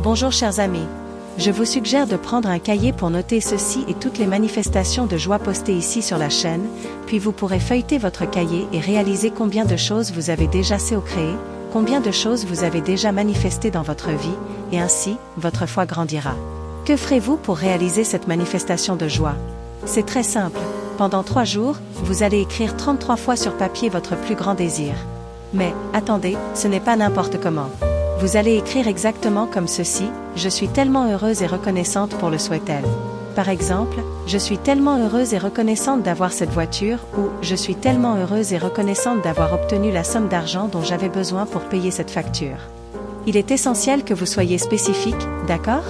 Bonjour chers amis. Je vous suggère de prendre un cahier pour noter ceci et toutes les manifestations de joie postées ici sur la chaîne, puis vous pourrez feuilleter votre cahier et réaliser combien de choses vous avez déjà créées, combien de choses vous avez déjà manifestées dans votre vie, et ainsi, votre foi grandira. Que ferez-vous pour réaliser cette manifestation de joie? C'est très simple. Pendant 3 jours, vous allez écrire 33 fois sur papier votre plus grand désir. Mais, attendez, ce n'est pas n'importe comment. Vous allez écrire exactement comme ceci: je suis tellement heureuse et reconnaissante pour le souhait-elle. Par exemple, je suis tellement heureuse et reconnaissante d'avoir cette voiture, ou je suis tellement heureuse et reconnaissante d'avoir obtenu la somme d'argent dont j'avais besoin pour payer cette facture. Il est essentiel que vous soyez spécifique, d'accord?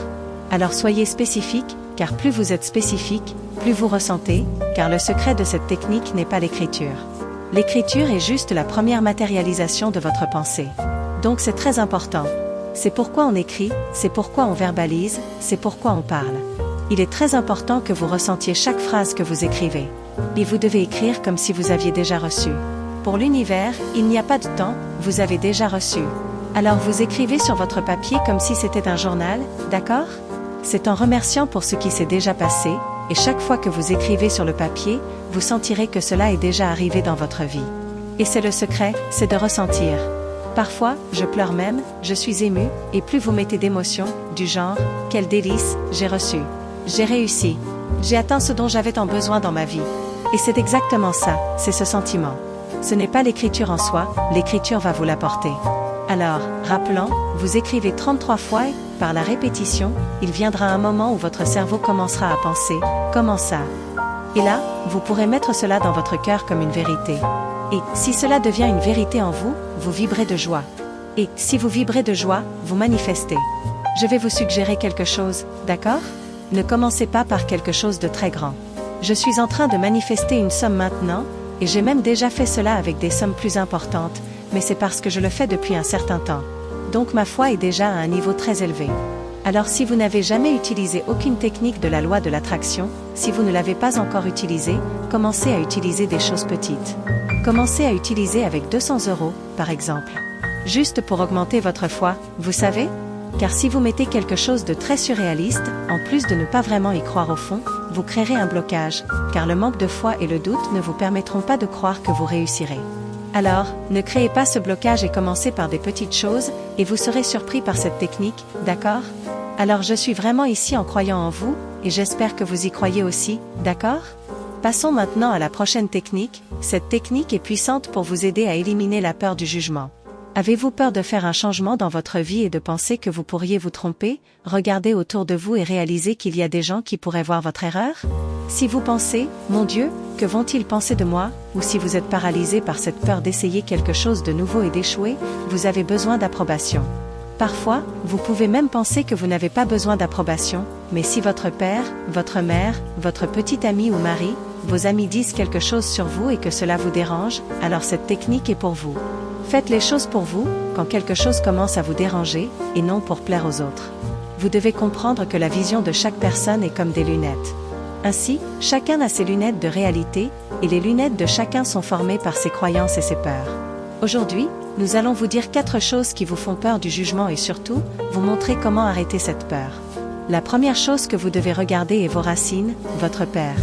Alors soyez spécifique, car plus vous êtes spécifique, plus vous ressentez, car le secret de cette technique n'est pas l'écriture. L'écriture est juste la première matérialisation de votre pensée. Donc c'est très important. C'est pourquoi on écrit, c'est pourquoi on verbalise, c'est pourquoi on parle. Il est très important que vous ressentiez chaque phrase que vous écrivez. Et vous devez écrire comme si vous aviez déjà reçu. Pour l'univers, il n'y a pas de temps, vous avez déjà reçu. Alors vous écrivez sur votre papier comme si c'était un journal, d'accord? C'est en remerciant pour ce qui s'est déjà passé, et chaque fois que vous écrivez sur le papier, vous sentirez que cela est déjà arrivé dans votre vie. Et c'est le secret, c'est de ressentir. Parfois, je pleure même, je suis émue, et plus vous mettez d'émotions, du genre « Quel délice, j'ai reçu. J'ai réussi. J'ai atteint ce dont j'avais tant besoin dans ma vie. » Et c'est exactement ça, c'est ce sentiment. Ce n'est pas l'écriture en soi, l'écriture va vous l'apporter. Alors, rappelant, vous écrivez 33 fois et, par la répétition, il viendra un moment où votre cerveau commencera à penser « Comment ça ?» Et là, vous pourrez mettre cela dans votre cœur comme une vérité. Et, si cela devient une vérité en vous, vous vibrez de joie. Et, si vous vibrez de joie, vous manifestez. Je vais vous suggérer quelque chose, d'accord? Ne commencez pas par quelque chose de très grand. Je suis en train de manifester une somme maintenant, et j'ai même déjà fait cela avec des sommes plus importantes, mais c'est parce que je le fais depuis un certain temps. Donc ma foi est déjà à un niveau très élevé. Alors si vous n'avez jamais utilisé aucune technique de la loi de l'attraction, si vous ne l'avez pas encore utilisée, commencez à utiliser des choses petites. Commencez à utiliser avec 200 €, par exemple. Juste pour augmenter votre foi, vous savez? Car si vous mettez quelque chose de très surréaliste, en plus de ne pas vraiment y croire au fond, vous créerez un blocage, car le manque de foi et le doute ne vous permettront pas de croire que vous réussirez. Alors, ne créez pas ce blocage et commencez par des petites choses, et vous serez surpris par cette technique, d'accord? Alors je suis vraiment ici en croyant en vous, et j'espère que vous y croyez aussi, d'accord? Passons maintenant à la prochaine technique. Cette technique est puissante pour vous aider à éliminer la peur du jugement. Avez-vous peur de faire un changement dans votre vie et de penser que vous pourriez vous tromper? Regardez autour de vous et réalisez qu'il y a des gens qui pourraient voir votre erreur? Si vous pensez, mon Dieu, que vont-ils penser de moi? Ou si vous êtes paralysé par cette peur d'essayer quelque chose de nouveau et d'échouer, vous avez besoin d'approbation. Parfois, vous pouvez même penser que vous n'avez pas besoin d'approbation, mais si votre père, votre mère, votre petit ami ou mari, vos amis disent quelque chose sur vous et que cela vous dérange, alors cette technique est pour vous. Faites les choses pour vous, quand quelque chose commence à vous déranger, et non pour plaire aux autres. Vous devez comprendre que la vision de chaque personne est comme des lunettes. Ainsi, chacun a ses lunettes de réalité, et les lunettes de chacun sont formées par ses croyances et ses peurs. Aujourd'hui, nous allons vous dire 4 choses qui vous font peur du jugement et surtout, vous montrer comment arrêter cette peur. La première chose que vous devez regarder est vos racines, votre père.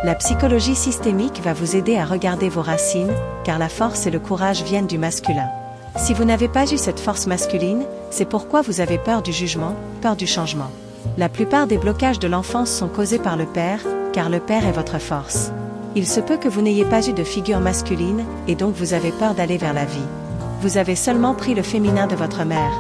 La psychologie systémique va vous aider à regarder vos racines, car la force et le courage viennent du masculin. Si vous n'avez pas eu cette force masculine, c'est pourquoi vous avez peur du jugement, peur du changement. La plupart des blocages de l'enfance sont causés par le père, car le père est votre force. Il se peut que vous n'ayez pas eu de figure masculine, et donc vous avez peur d'aller vers la vie. Vous avez seulement pris le féminin de votre mère.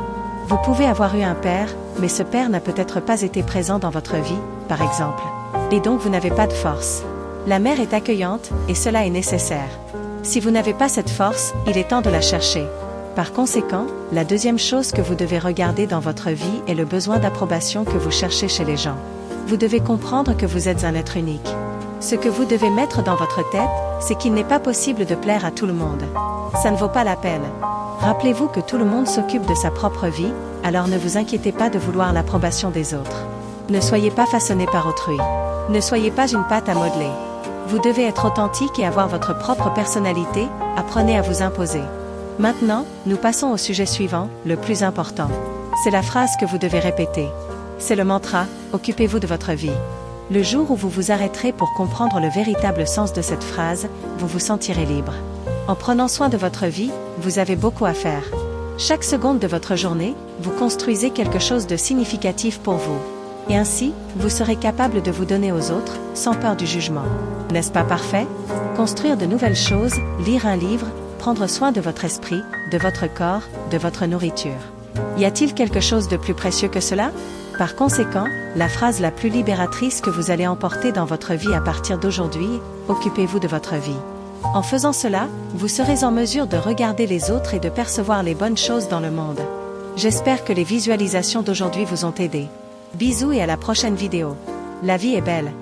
Vous pouvez avoir eu un père, mais ce père n'a peut-être pas été présent dans votre vie, par exemple. Et donc vous n'avez pas de force. La mère est accueillante, et cela est nécessaire. Si vous n'avez pas cette force, il est temps de la chercher. Par conséquent, la deuxième chose que vous devez regarder dans votre vie est le besoin d'approbation que vous cherchez chez les gens. Vous devez comprendre que vous êtes un être unique. Ce que vous devez mettre dans votre tête, c'est qu'il n'est pas possible de plaire à tout le monde. Ça ne vaut pas la peine. Rappelez-vous que tout le monde s'occupe de sa propre vie, alors ne vous inquiétez pas de vouloir l'approbation des autres. Ne soyez pas façonné par autrui. Ne soyez pas une pâte à modeler. Vous devez être authentique et avoir votre propre personnalité, apprenez à vous imposer. Maintenant, nous passons au sujet suivant, le plus important. C'est la phrase que vous devez répéter. C'est le mantra, occupez-vous de votre vie. Le jour où vous vous arrêterez pour comprendre le véritable sens de cette phrase, vous vous sentirez libre. En prenant soin de votre vie, vous avez beaucoup à faire. Chaque seconde de votre journée, vous construisez quelque chose de significatif pour vous. Et ainsi, vous serez capable de vous donner aux autres, sans peur du jugement. N'est-ce pas parfait? Construire de nouvelles choses, lire un livre, prendre soin de votre esprit, de votre corps, de votre nourriture. Y a-t-il quelque chose de plus précieux que cela? Par conséquent, la phrase la plus libératrice que vous allez emporter dans votre vie à partir d'aujourd'hui, occupez-vous de votre vie. En faisant cela, vous serez en mesure de regarder les autres et de percevoir les bonnes choses dans le monde. J'espère que les visualisations d'aujourd'hui vous ont aidé. Bisous et à la prochaine vidéo. La vie est belle.